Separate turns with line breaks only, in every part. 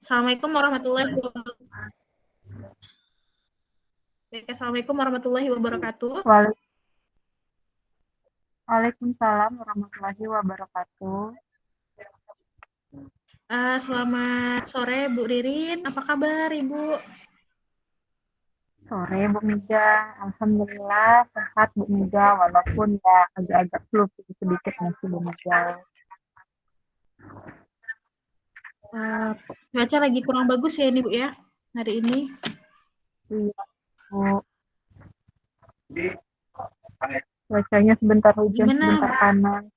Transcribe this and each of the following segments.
Assalamualaikum warahmatullahi wabarakatuh. Assalamualaikum warahmatullahi wabarakatuh.
Waalaikumsalam warahmatullahi wabarakatuh.
Selamat sore Bu Ririn, apa kabar Ibu?
Sore Bu Mega, Alhamdulillah sehat Bu Mega, walaupun ya agak-agak flu sedikit masih Bu Mega.
Cuaca lagi kurang bagus ya ini Bu ya, hari ini.
Iya Bu, cuacanya sebentar hujan,
Gimana?
sebentar panas.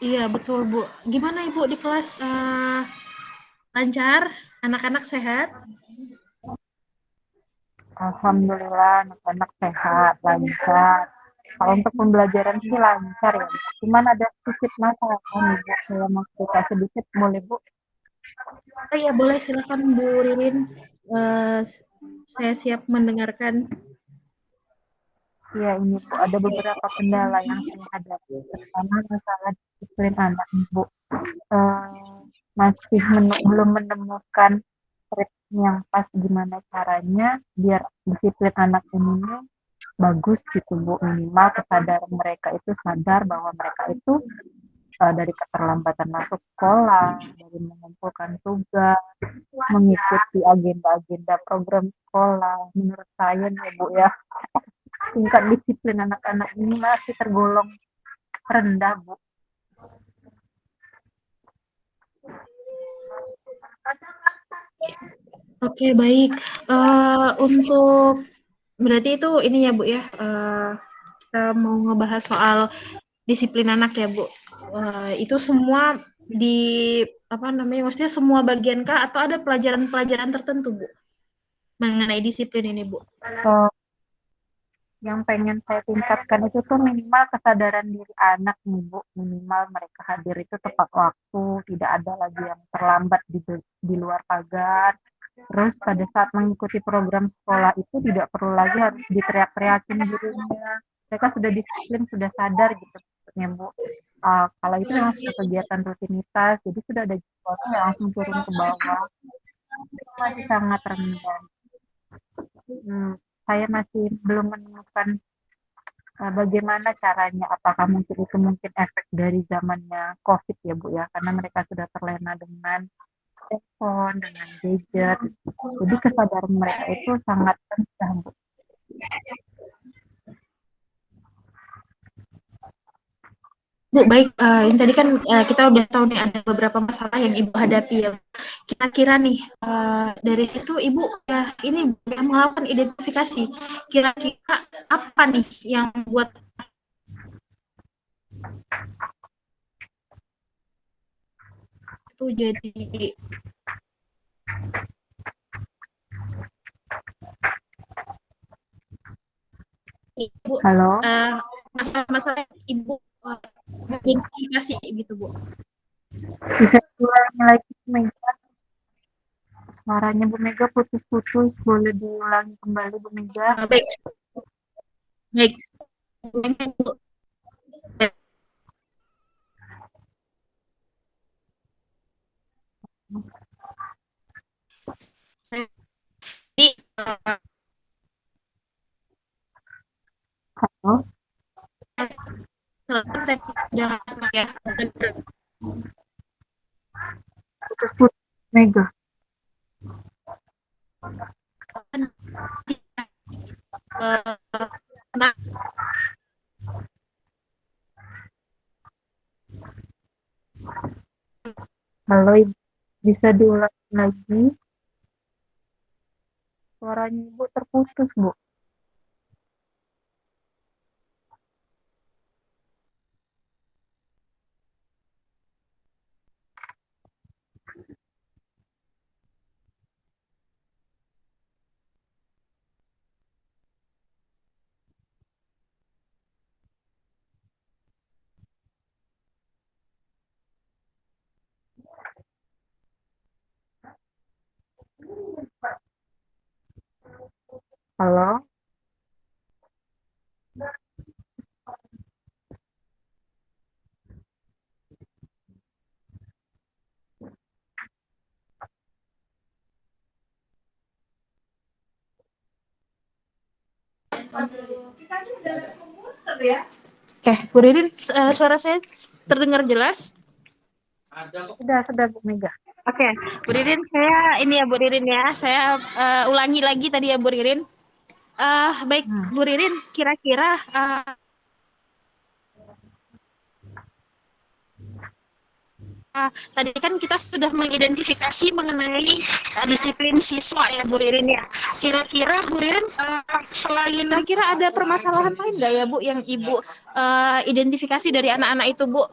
Iya betul Bu. Gimana Ibu di kelas lancar? Anak-anak sehat?
Alhamdulillah anak-anak sehat, lancar. Kalau untuk pembelajaran sih lancar ya, cuman ada sedikit masalah kan Bu. Saya mau cerita sedikit, boleh Bu?
Oh iya boleh, silakan Bu Ririn. Uh, saya siap mendengarkan.
Ya ini Bu, ada beberapa kendala yang saya hadapi, terutama masalah disiplin anak Bu. Masih belum menemukan ritme yang pas gimana caranya biar disiplin anak ini bagus gitu Bu. Minimal kesadaran mereka itu sadar bahwa mereka itu dari keterlambatan masuk sekolah, dari mengumpulkan tugas, mengikuti agenda-agenda program sekolah. Menurut saya nih Bu ya, tingkat disiplin anak-anak ini masih tergolong rendah Bu.
Oke baik. Untuk berarti itu ini ya Bu ya. Kita mau ngebahas soal disiplin anak ya Bu. Itu semua di apa namanya? Maksudnya semua bagian kah atau ada pelajaran-pelajaran tertentu Bu mengenai disiplin ini Bu?
Uh, yang pengen saya tingkatkan itu tuh minimal kesadaran diri anak nih Bu, minimal mereka hadir itu tepat waktu, tidak ada lagi yang terlambat di luar pagar. Terus pada saat mengikuti program sekolah itu tidak perlu lagi harus diteriak-teriakin gurunya, mereka sudah disiplin, sudah sadar gitu maksudnya Bu. Kalau itu memang sudah kegiatan rutinitas, jadi sudah ada jadwalnya yang langsung turun ke bawah, itu masih sangat rendah. Saya masih belum menemukan bagaimana caranya? Apakah mungkin itu mungkin efek dari zamannya COVID ya Bu ya? Karena mereka sudah terlena dengan handphone, dengan gadget. Jadi kesadaran mereka itu sangat rendah Bu.
Bu, baik, ini tadi kan kita udah tahu nih ada beberapa masalah yang Ibu hadapi ya. Kira-kira nih dari situ Ibu ya ini udah melakukan identifikasi. Kira-kira apa nih yang buat itu jadi Ibu
Halo,
masalah-masalah Ibu identifikasi gitu Bu.
bisa diulangi lagi Bu Mega? Suaranya Bu Mega putus-putus. Boleh diulangi kembali Bu Mega?
Baik, baik. Bu. Jadi
Halo,
jangan ya.
putus-putus Mega.
Nah,
Halo, bisa diulangi lagi? Suaranya Ibu terputus Bu. Halo.
Oke, Bu Ririn, suara saya terdengar jelas?
Sudah Bu Mega.
Oke, Bu Ririn, saya ini ya Bu Ririn ya, saya ulangi lagi tadi ya Bu Ririn. Baik, Bu Ririn, kira-kira tadi kan kita sudah mengidentifikasi mengenai disiplin siswa ya Bu Ririn ya. Kira-kira Bu Ririn selain kira ada permasalahan lain nggak ya Bu yang Ibu identifikasi dari anak-anak itu Bu?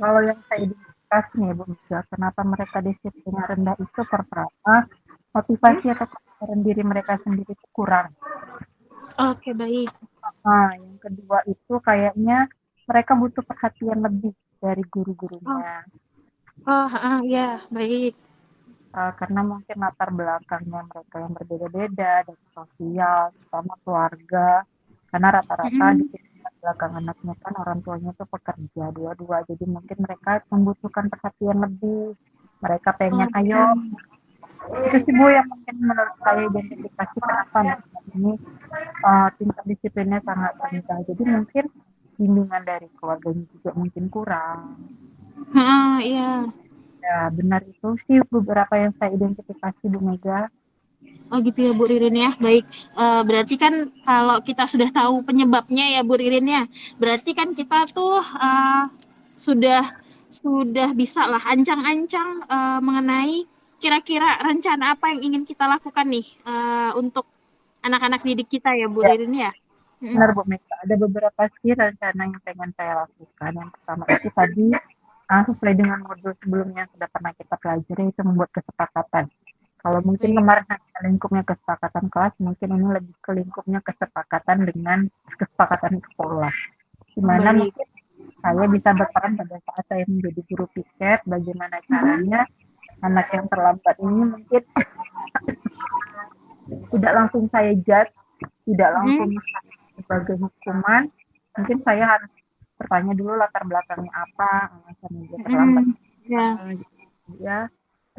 Kalau yang saya identifikasi nih Bu Mega, kenapa mereka disiplinnya rendah itu pertama motivasi atau kesadaran diri mereka sendiri itu kurang.
Oke, baik.
Nah, yang kedua itu kayaknya mereka butuh perhatian lebih dari guru-gurunya.
Ya, baik.
Karena mungkin latar belakangnya mereka yang berbeda-beda dari sosial, sama keluarga. Karena rata-rata di latar belakang anaknya kan orang tuanya tuh pekerja dua-dua, jadi mungkin mereka membutuhkan perhatian lebih. Mereka pengen, ayo. Itu sih Bu yang mungkin menurut saya identifikasi kenapa anak ini tingkat disiplinnya sangat rendah. Jadi mungkin bimbingan dari keluarganya juga mungkin kurang.
Iya.
Ya, benar itu sih beberapa yang saya identifikasi Bu Mega.
Oh gitu ya Bu Ririn ya. Baik, berarti kan kalau kita sudah tahu penyebabnya ya Bu Ririn ya, berarti kan kita tuh sudah bisa lah ancang-ancang mengenai kira-kira rencana apa yang ingin kita lakukan nih untuk anak-anak didik kita ya Bu
Ya,
Ririn ya.
benar Bu Mega. Ada beberapa sih rencana yang pengen saya lakukan. Yang pertama itu tadi sesuai dengan modul sebelumnya yang sudah pernah kita pelajari itu membuat kesepakatan. Kalau mungkin kemarin lingkupnya kesepakatan kelas, mungkin ini lebih ke lingkupnya kesepakatan dengan kesepakatan sekolah. Di mana mungkin saya bisa berperan pada saat saya menjadi guru piket, bagaimana caranya anak yang terlambat ini mungkin tidak langsung saya judge, tidak langsung sebagai hukuman. Mungkin saya harus bertanya dulu latar belakangnya apa, alasan dia terlambat. Ya,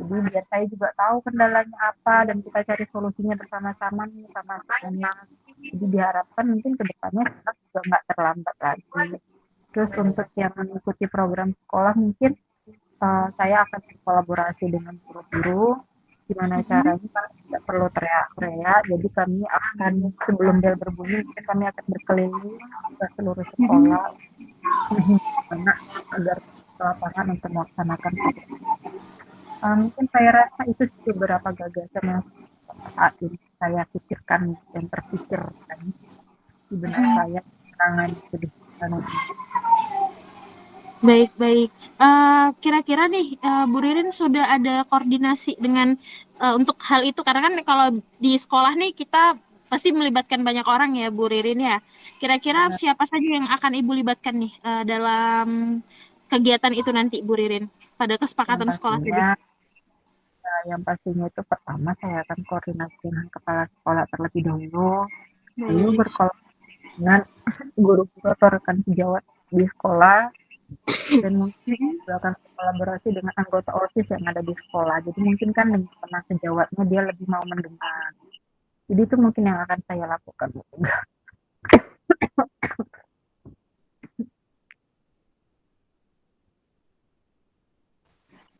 jadi biar saya juga tahu kendalanya apa dan kita cari solusinya bersama-sama nih sama anak. Jadi diharapkan mungkin kedepannya kita juga nggak terlambat lagi. Terus untuk yang mengikuti program sekolah mungkin saya akan berkolaborasi dengan guru-guru. Gimana caranya kan tidak perlu teriak-teriak. Jadi kami akan sebelum bel berbunyi mungkin kami akan berkeliling ke seluruh sekolah anak agar ke lapangan untuk melaksanakan program. Mungkin saya rasa itu beberapa gagasan yang saat ini saya pikirkan dan terpikirkan di benak saya menangani kehidupan ini.
Baik. Kira-kira nih Bu Ririn sudah ada koordinasi dengan untuk hal itu karena kan kalau di sekolah nih kita pasti melibatkan banyak orang ya Bu Ririn ya. Kira-kira siapa saja yang akan Ibu libatkan nih dalam kegiatan itu nanti Bu Ririn pada kesepakatan sekolah tadi?
Yang pastinya itu pertama saya akan koordinasi dengan kepala sekolah terlebih dahulu, lalu berkolaborasi dengan guru-guru atau rekan sejawat di sekolah, dan mungkin akan kolaborasi dengan anggota OSIS yang ada di sekolah. Jadi mungkin kan dengan sejawatnya dia lebih mau mendengar. Jadi itu mungkin yang akan saya lakukan.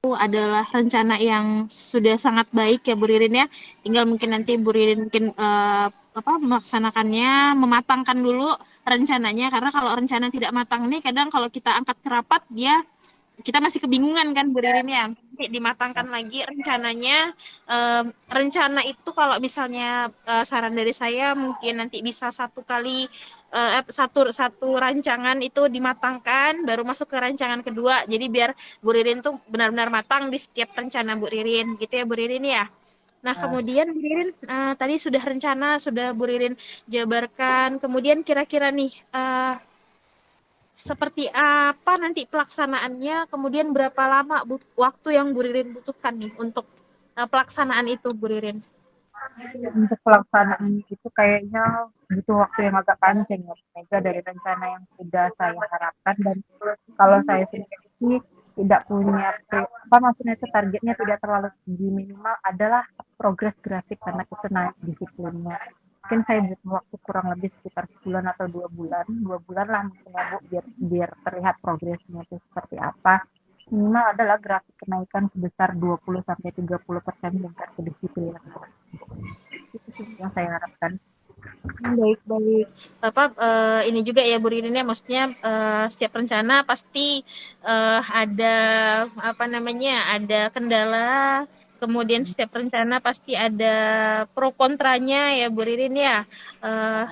Adalah rencana yang sudah sangat baik ya Bu Ririn ya. Tinggal mungkin nanti Bu Ririn mungkin melaksanakannya, mematangkan dulu rencananya karena kalau rencana tidak matang nih kadang kalau kita angkat ke rapat dia kita masih kebingungan kan Bu Ririn ya. Dimatangkan lagi rencananya. Rencana itu kalau misalnya saran dari saya mungkin nanti bisa satu rancangan itu dimatangkan baru masuk ke rancangan kedua. Jadi biar Bu Ririn tuh benar-benar matang di setiap rencana Bu Ririn gitu ya Bu Ririn ya. Nah, kemudian Bu Ririn tadi sudah rencana, sudah Bu Ririn jabarkan. Kemudian kira-kira nih seperti apa nanti pelaksanaannya, kemudian berapa lama waktu yang Bu Ririn butuhkan nih untuk pelaksanaan itu Bu Ririn?
Untuk pelaksanaan itu kayaknya butuh waktu yang agak panjang ya, Mega, dari rencana yang sudah saya harapkan. Dan kalau saya sendiri sih tidak punya apa maksudnya itu targetnya tidak terlalu tinggi, minimal adalah progres grafik anak itu naik disiplinnya. mungkin saya butuh waktu kurang lebih sekitar sebulan atau 2 bulan lah mungkin ya Bu, biar terlihat progresnya itu seperti apa. Minimal adalah grafik kenaikan sebesar 20-30% tingkat kedisiplinan. Itu sih yang saya harapkan.
Baik, baik. Apa, ini juga ya Bu Ririn ya, maksudnya setiap rencana pasti ada apa namanya, ada kendala, kemudian setiap rencana pasti ada pro kontranya ya Bu Ririn ya. Eh,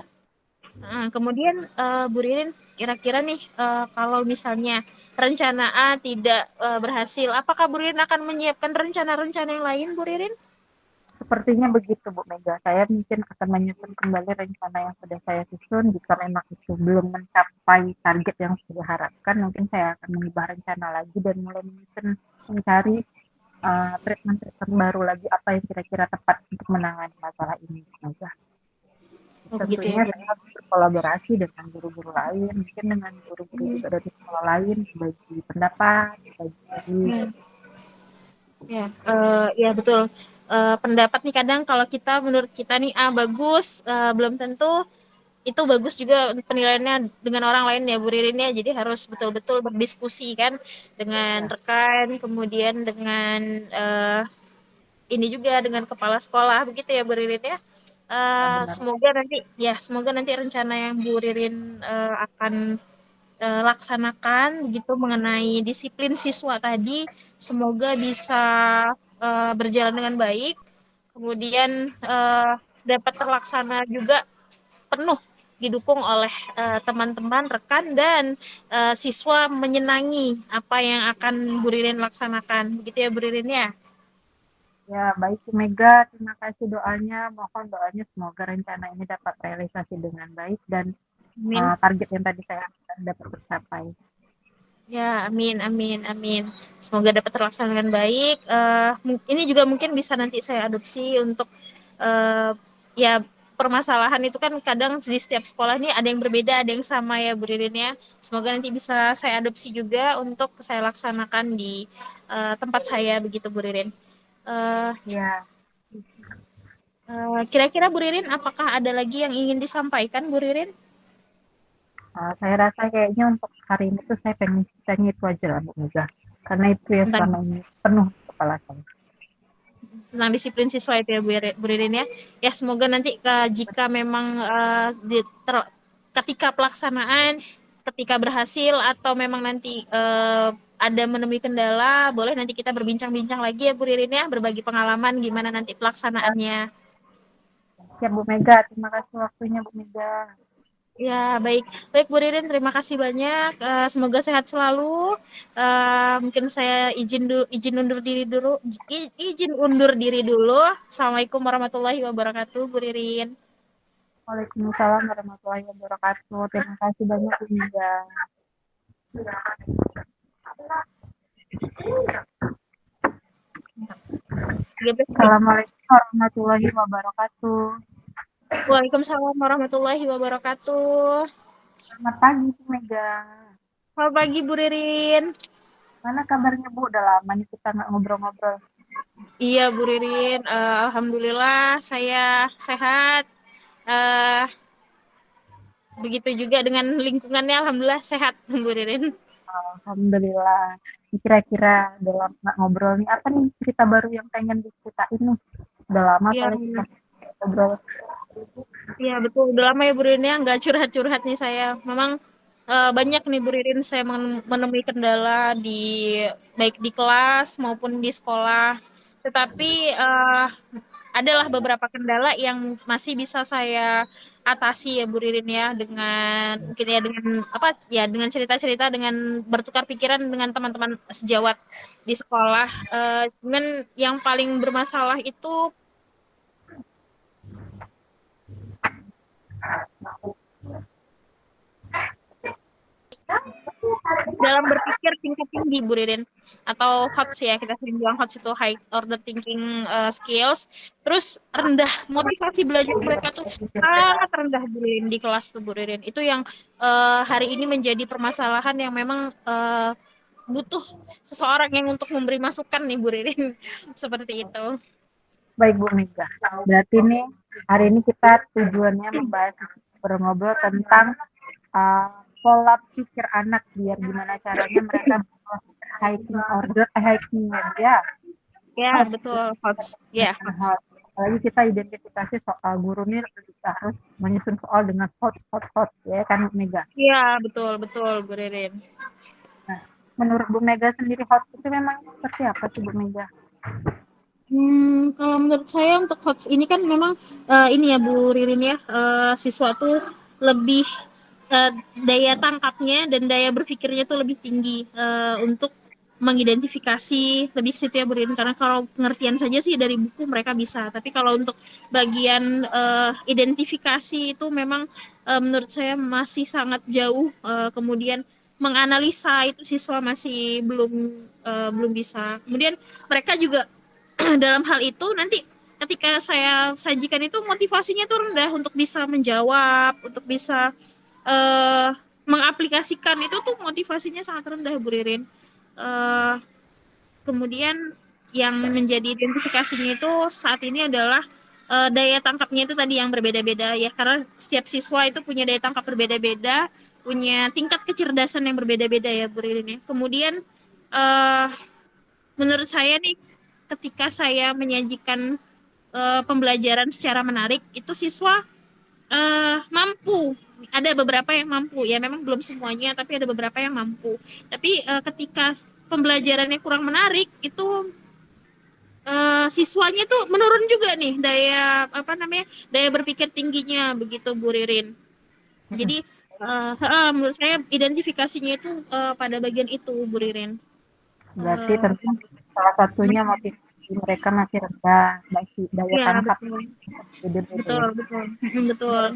kemudian Bu Ririn kira-kira nih kalau misalnya rencana A tidak berhasil, apakah Bu Ririn akan menyiapkan rencana-rencana yang lain Bu Ririn?
Sepertinya begitu Bu Mega. Saya mungkin akan menyusun kembali rencana yang sudah saya susun. Jika memang itu belum mencapai target yang sudah harapkan, mungkin saya akan mengubah rencana lagi dan mulai menyusun mencari treatment-treatment baru lagi apa yang kira-kira tepat untuk menangani masalah ini. Mega.
Oh begitu ya
Tentunya
Bu.
saya harus berkolaborasi dengan guru-guru lain, mungkin dengan guru-guru juga dari sekolah lain, bagi pendapat, bagi
Hmm. Ya, ya betul. Pendapat nih kadang kalau kita menurut kita nih bagus, belum tentu itu bagus juga penilaiannya dengan orang lain ya Bu Ririn ya. Jadi harus betul-betul berdiskusi kan dengan
ya,
rekan, kemudian dengan ini juga dengan kepala sekolah begitu ya Bu Ririn ya.
benar.
Semoga nanti rencana yang Bu Ririn akan laksanakan begitu mengenai disiplin siswa tadi, semoga bisa berjalan dengan baik, kemudian dapat terlaksana juga penuh didukung oleh teman-teman, rekan, dan siswa menyenangi apa yang akan Bu Ririn laksanakan. Begitu ya Bu Ririn ya?
Ya, baik Bu Mega, terima kasih doanya. Mohon doanya semoga rencana ini dapat realisasi dengan baik dan
Amin.
target yang tadi saya harapkan dapat tercapai.
Ya, amin, amin, amin. Semoga dapat terlaksana dengan baik. Ini juga mungkin bisa nanti saya adopsi untuk ya permasalahan itu kan kadang di setiap sekolah ini ada yang berbeda, ada yang sama ya Bu Ririn ya. Semoga nanti bisa saya adopsi juga untuk saya laksanakan di tempat saya begitu Bu Ririn. Eh,
Ya,
Kira-kira Bu Ririn apakah ada lagi yang ingin disampaikan Bu Ririn?
saya rasa kayaknya untuk hari ini tuh saya pengen ceritanya itu aja lah Bu Mega. Karena itu yang
Tentang
selama ini penuh di kepala saya.
tentang disiplin siswa itu ya Bu Ririn ya. Ya semoga nanti jika memang ketika pelaksanaan, ketika berhasil atau memang nanti ada menemui kendala, boleh nanti kita berbincang-bincang lagi ya Bu Ririn ya, berbagi pengalaman gimana nanti pelaksanaannya.
Siap Bu Mega, terima kasih waktunya Bu Mega.
Ya, baik. Baik Bu Ririn, terima kasih banyak. Semoga sehat selalu. Mungkin saya izin undur diri dulu. Izin undur diri dulu. Assalamualaikum warahmatullahi wabarakatuh, Bu Ririn.
Waalaikumsalam warahmatullahi wabarakatuh. Terima kasih banyak Bu Mega. Assalamualaikum warahmatullahi wabarakatuh.
Waalaikumsalam warahmatullahi wabarakatuh.
Selamat pagi Bu Mega.
Selamat pagi Bu Ririn.
Mana kabarnya Bu? Udah lama nih kita nggak ngobrol-ngobrol.
Iya Bu Ririn, alhamdulillah saya sehat. Eh, Begitu juga dengan lingkungannya, alhamdulillah sehat Bu Ririn.
Alhamdulillah. Kira-kira dalam nggak ngobrol nih, apa nih cerita baru yang pengen diceritain nih? Udah lama
Iya,
soalnya kita ngobrol.
iya betul. Udah lama ya Bu Ririn ya, nggak curhat-curhat nih saya. Memang banyak nih Bu Ririn saya menemui kendala di baik di kelas maupun di sekolah. Tetapi adalah beberapa kendala yang masih bisa saya atasi ya Bu Ririn ya dengan mungkin ya dengan apa ya dengan cerita-cerita dengan bertukar pikiran dengan teman-teman sejawat di sekolah. Cuman yang paling bermasalah itu dalam berpikir tingkat tinggi Bu Ririn atau HOTS ya kita sering bilang HOTS itu high order thinking skills, terus rendah motivasi belajar mereka tuh sangat rendah Bu Ririn di kelas tuh Bu Ririn itu yang hari ini menjadi permasalahan yang memang butuh seseorang yang untuk memberi masukan nih Bu Ririn seperti itu.
Baik Bu Mega. Berarti nih Hari ini kita tujuannya membahas ngobrol tentang pola pikir anak biar gimana caranya mereka hiking media.
Ya, betul. Hots. Ya, hots.
Apalagi kita identifikasi soal guru ini harus menyusun soal dengan hot ya kan Mega.
Iya, betul Bu Ririn.
Nah, menurut Bu Mega sendiri hot itu memang seperti apa sih Bu Mega?
Kalau menurut saya untuk hots ini kan memang ini ya Bu Ririn ya, siswa tuh lebih daya tangkapnya dan daya berpikirnya tuh lebih tinggi untuk mengidentifikasi lebih ke situ ya Bu Ririn, karena kalau pengertian saja sih dari buku mereka bisa, tapi kalau untuk bagian identifikasi itu memang menurut saya masih sangat jauh, kemudian menganalisa itu siswa masih belum bisa. Kemudian mereka juga dalam hal itu nanti ketika saya sajikan itu motivasinya tuh rendah untuk bisa menjawab, untuk bisa uh, mengaplikasikan, itu tuh motivasinya sangat rendah Bu Ririn. Uh, Kemudian yang menjadi identifikasinya itu saat ini adalah daya tangkapnya itu tadi yang berbeda-beda ya, karena setiap siswa itu punya daya tangkap berbeda-beda, punya tingkat kecerdasan yang berbeda-beda ya Bu Ririn ya. Kemudian uh, menurut saya nih, ketika saya menyajikan pembelajaran secara menarik, itu siswa mampu. Ada beberapa yang mampu, ya memang belum semuanya, tapi ada beberapa yang mampu. Tapi ketika pembelajarannya kurang menarik, itu siswanya tuh menurun juga nih daya berpikir tingginya begitu Bu Ririn. Jadi menurut saya identifikasinya itu pada bagian itu Bu Ririn.
Berarti tentang salah satunya motivasi mereka masih rendah, masih daya
Ya,
tangkap
betul.
beda-beda
Betul,
ya.
betul. Betul.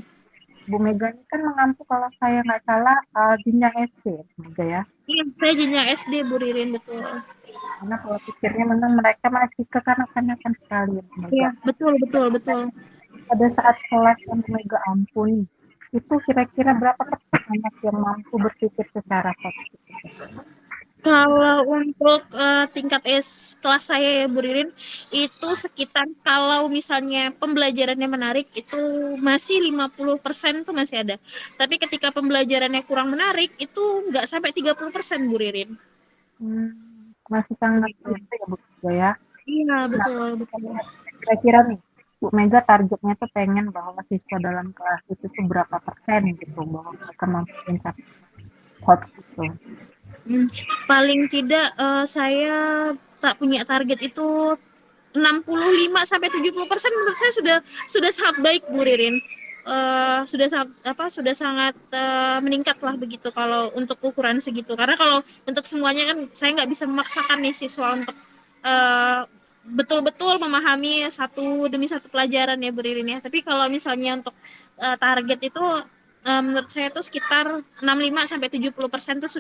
Bu Mega ini kan mengampu kalau saya nggak salah jenjang SD Bu Mega ya.
Iya, saya jenjang SD Bu Ririn, betul.
Karena kalau pikirnya memang mereka masih kekanak-kanakan sekali Bu
Iya,
Mega.
betul, betul, betul.
Pada saat kelas yang Bu Mega ampuni, itu kira-kira berapa persen anak yang mampu berpikir secara positif?
Kalau untuk tingkat kelas saya ya Bu Ririn, itu sekitar, kalau misalnya pembelajarannya menarik itu masih 50% tuh masih ada. Tapi ketika pembelajarannya kurang menarik itu nggak sampai 30% Bu Ririn.
Masih sangat itu ya Bu Mega ya.
Iya,
Nah,
betul, betul.
kira-kira nih Bu Mega targetnya tuh pengen bahwa siswa dalam kelas itu tuh berapa persen gitu bahwa mereka mampu mencapai HOTS itu.
Paling tidak saya tak punya target itu 65-70%, menurut saya sudah sangat baik Bu Ririn. Sudah sangat meningkat lah begitu kalau untuk ukuran segitu, karena kalau untuk semuanya kan saya nggak bisa memaksakan nih siswa untuk betul-betul memahami satu demi satu pelajaran ya Bu Ririn ya. Tapi kalau misalnya untuk target itu menurut saya tuh sekitar 65-70% tuh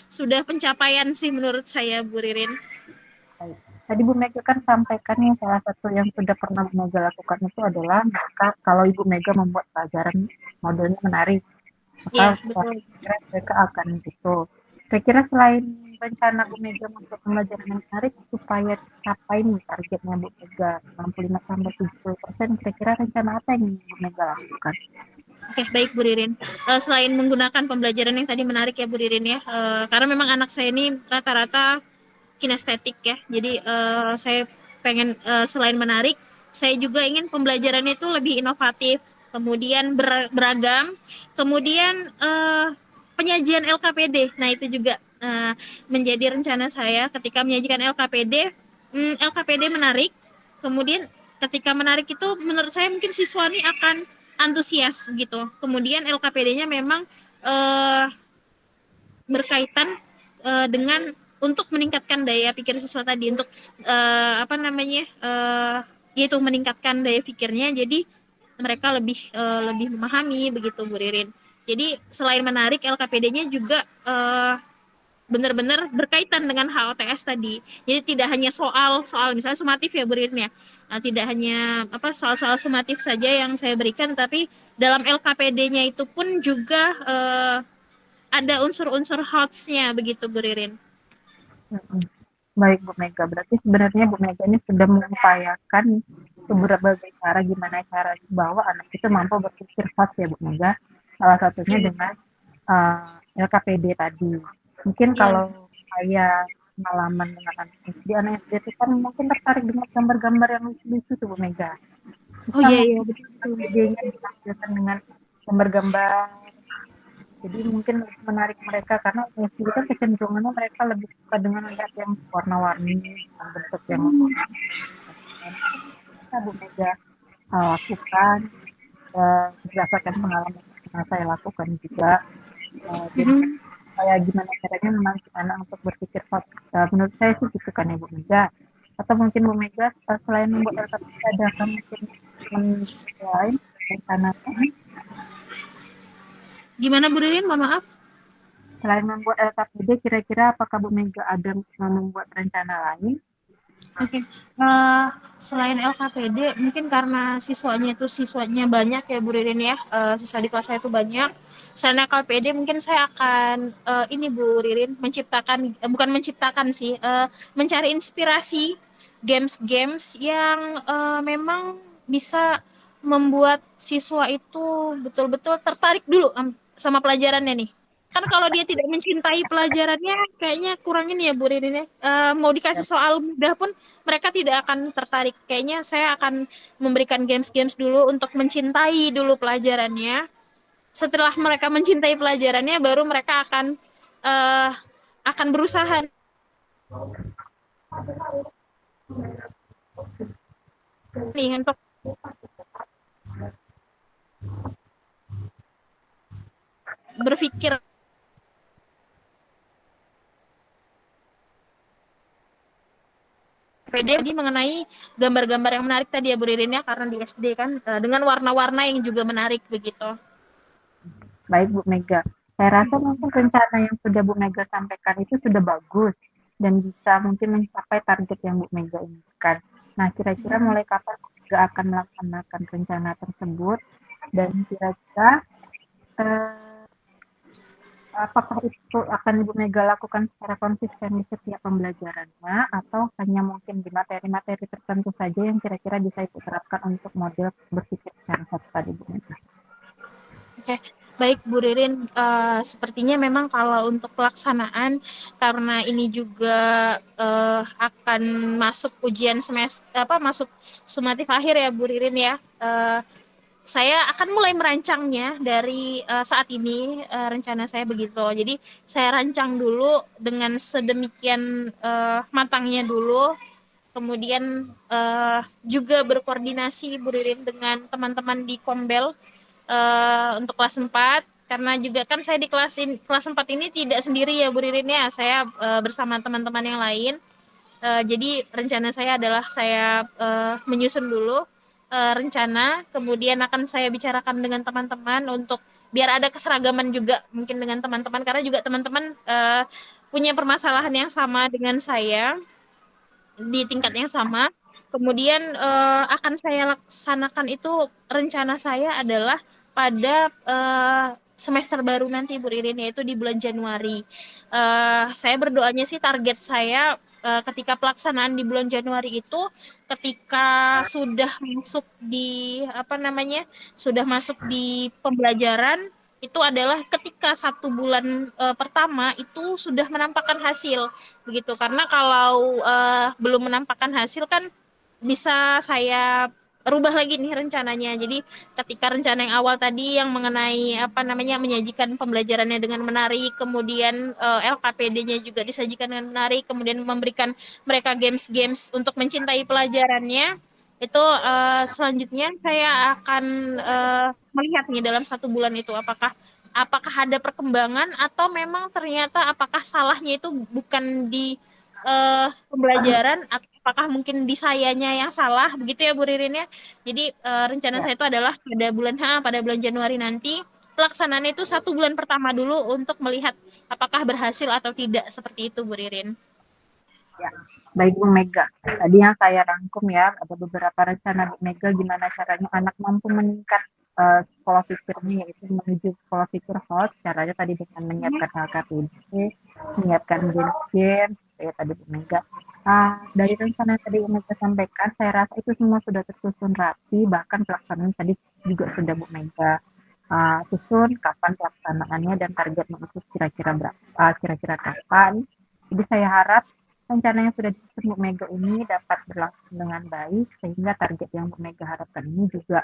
sudah pencapaian sih menurut saya Bu Ririn.
Tadi Bu Mega kan sampaikan nih salah satu yang sudah pernah Bu Mega lakukan itu adalah mereka kalau Ibu Mega membuat pelajaran modelnya menarik, maka
Iya, betul.
mereka akan gitu. Kira-kira selain rencana Bu Mega untuk pembelajaran yang menarik supaya capai nih targetnya Bu Mega 65-70%, kira-kira rencana apa yang Bu Mega lakukan?
Oke, baik Bu Ririn. Selain menggunakan pembelajaran yang tadi menarik ya Bu Ririn ya, karena memang anak saya ini rata-rata kinestetik ya. Jadi saya pengen selain menarik, saya juga ingin pembelajarannya itu lebih inovatif, kemudian beragam, kemudian penyajian LKPD. Nah itu juga menjadi rencana saya ketika menyajikan LKPD. LKPD menarik, kemudian ketika menarik itu menurut saya mungkin siswa ini akan antusias gitu. Kemudian LKPD-nya memang berkaitan dengan untuk meningkatkan daya pikir siswa tadi, untuk yaitu meningkatkan daya pikirnya, jadi mereka lebih memahami begitu Bu Ririn. Jadi selain menarik, LKPD-nya juga benar-benar berkaitan dengan HOTS tadi. Jadi tidak hanya soal misalnya sumatif ya Bu Ririn ya. Tidak hanya soal-soal sumatif saja yang saya berikan, tapi dalam LKPD-nya itu pun juga ada unsur-unsur HOTS-nya begitu Bu Ririn.
Baik Bu Mega, berarti sebenarnya Bu Mega ini sudah mengupayakan berbagai cara gimana cara bahwa anak itu mampu berpikir fast ya Bu Mega. Salah satunya
Iya,
dengan LKPD tadi. Mungkin
iya.
kalau saya pengalaman dengan anak SD itu kan mungkin tertarik dengan gambar-gambar yang lucu-lucu tuh Bu Mega.
Oh
Bisa
iya, iya,
mungkin
betul, betul.
LKPD-nya ditampilkan dengan gambar-gambar. Jadi mungkin lebih menarik mereka karena SD kan kecenderungannya mereka lebih suka dengan melihat yang warna-warni, dengan bentuk yang
Hmm.
bisa Bu Mega lakukan berdasarkan pengalaman yang saya lakukan juga. Jadi
Mm-mm.
kayak gimana caranya menarik anak untuk berpikir menurut saya sih gitu kan ya Bu Mega. Atau mungkin Bu Mega selain membuat LKPD ada kan mungkin lain rencananya
Gimana Bu Ririn? Mohon maaf.
selain membuat LKPD kira-kira apakah Bu Mega ada membuat rencana lain?
Oke, selain LKPD, mungkin karena siswanya banyak ya Bu Ririn ya, siswa di kelas saya itu banyak. Selain LKPD, mungkin saya akan ini Bu Ririn menciptakan, bukan menciptakan sih, mencari inspirasi games-games yang memang bisa membuat siswa itu betul-betul tertarik dulu sama pelajarannya nih. Kan kalau dia tidak mencintai pelajarannya, kayaknya kurangin ya Bu Ririn ya. Mau dikasih
Ya,
soal mudah pun mereka tidak akan tertarik. Kayaknya saya akan memberikan games-games dulu untuk mencintai dulu pelajarannya. Setelah mereka mencintai pelajarannya, baru mereka uh, akan berusaha nih untuk berpikir PD mengenai gambar-gambar yang menarik tadi ya Bu Ririn ya, karena di SD kan dengan warna-warna yang juga menarik begitu.
baik Bu Mega. Saya rasa mungkin rencana yang sudah Bu Mega sampaikan itu sudah bagus dan bisa mungkin mencapai target yang Bu Mega inginkan. Nah, kira-kira mulai kapan Bu Mega akan melaksanakan rencana tersebut dan kira-kira eh, apakah itu akan Ibu Mega lakukan secara konsisten di setiap pembelajarannya atau hanya mungkin di materi-materi tertentu saja yang kira-kira bisa Ibu terapkan untuk model berpikir secara satu tadi Bu Mega?
Oke, baik Bu Ririn, sepertinya memang kalau untuk pelaksanaan karena ini juga akan masuk ujian semester masuk sumatif akhir ya Bu Ririn ya. Saya akan mulai merancangnya dari saat ini, rencana saya begitu. Jadi saya rancang dulu dengan sedemikian matangnya dulu, kemudian juga berkoordinasi Bu Ririn dengan teman-teman di Kombel untuk kelas 4 karena juga kan saya di kelas 4 ini tidak sendiri ya Bu Ririn ya, saya bersama teman-teman yang lain. Jadi rencana saya adalah saya menyusun dulu rencana, kemudian akan saya bicarakan dengan teman-teman untuk biar ada keseragaman juga mungkin dengan teman-teman karena juga teman-teman punya permasalahan yang sama dengan saya di tingkat yang sama. Kemudian akan saya laksanakan itu rencana saya adalah pada semester baru nanti Bu Ririn yaitu di bulan Januari. Saya berdoanya sih target saya ketika pelaksanaan di bulan Januari itu ketika sudah masuk di apa namanya sudah masuk di pembelajaran itu adalah ketika 1 bulan pertama itu sudah menampakkan hasil begitu karena kalau belum menampakkan hasil kan bisa saya rubah lagi nih rencananya. Jadi ketika rencana yang awal tadi yang mengenai apa namanya menyajikan pembelajarannya dengan menarik, kemudian LKPD-nya juga disajikan dengan menarik, kemudian memberikan mereka games-games untuk mencintai pelajarannya. Itu selanjutnya saya akan melihat nih dalam 1 bulan itu apakah ada perkembangan atau memang ternyata apakah salahnya itu bukan di pembelajaran atau apakah mungkin di sayanya yang salah begitu ya Bu Ririn ya. Jadi rencana
Ya,
saya itu adalah pada bulan Januari nanti pelaksanaan itu 1 bulan pertama dulu untuk melihat apakah berhasil atau tidak seperti itu Bu Ririn.
ya. Baik Bu Mega. Tadi yang saya rangkum ya, ada beberapa rencana Bu Mega gimana caranya anak mampu meningkat pola pikirnya, yaitu menuju pola pikir host. Caranya tadi dengan menyiapkan LKPD, menyiapkan game-game, kayak tadi Bu Mega. Dari rencana yang tadi Bu Mega sampaikan, saya rasa itu semua sudah tersusun rapi, bahkan pelaksanaan tadi juga sudah Bu Mega susun kapan pelaksanaannya dan targetnya itu kira-kira kapan. Jadi saya harap rencana yang sudah disusun Bu Mega ini dapat berlangsung dengan baik, sehingga target yang Bu Mega harapkan ini juga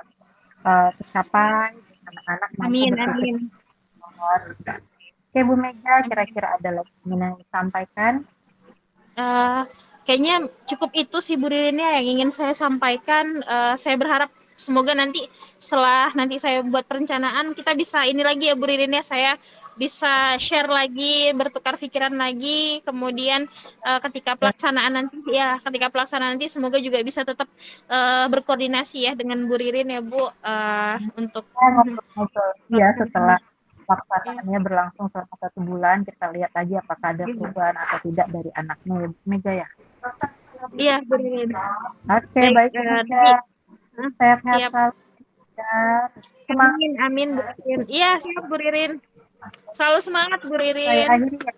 tercapai, anak-anak mampu
Amin,
berpikir
amin.
keluar. Oke Bu Mega, kira-kira ada lagi yang ingin disampaikan?
Kayaknya cukup itu sih Bu Ririn ya yang ingin saya sampaikan. Saya berharap semoga nanti setelah nanti saya buat perencanaan kita bisa ini lagi ya Bu Ririn ya, saya bisa share lagi, bertukar pikiran lagi. Kemudian ketika pelaksanaan nanti semoga juga bisa tetap berkoordinasi ya dengan Bu Ririn ya Bu, untuk
Ngobrol-ngobrol ya setelah pelaksanaannya berlangsung selama 1 bulan, kita lihat lagi apakah ada perubahan atau tidak dari anaknya ya Bu Mega ya.
iya Bu Ririn.
Oke,
Baik,
baik Bu Mega.
nanti
Sehat-sehat
siap.
selalu ya. Semangat
Amin, amin Bu Ririn. Iya, siap Bu Ririn. Selalu semangat Bu
saya
Ririn.
akhiri ya.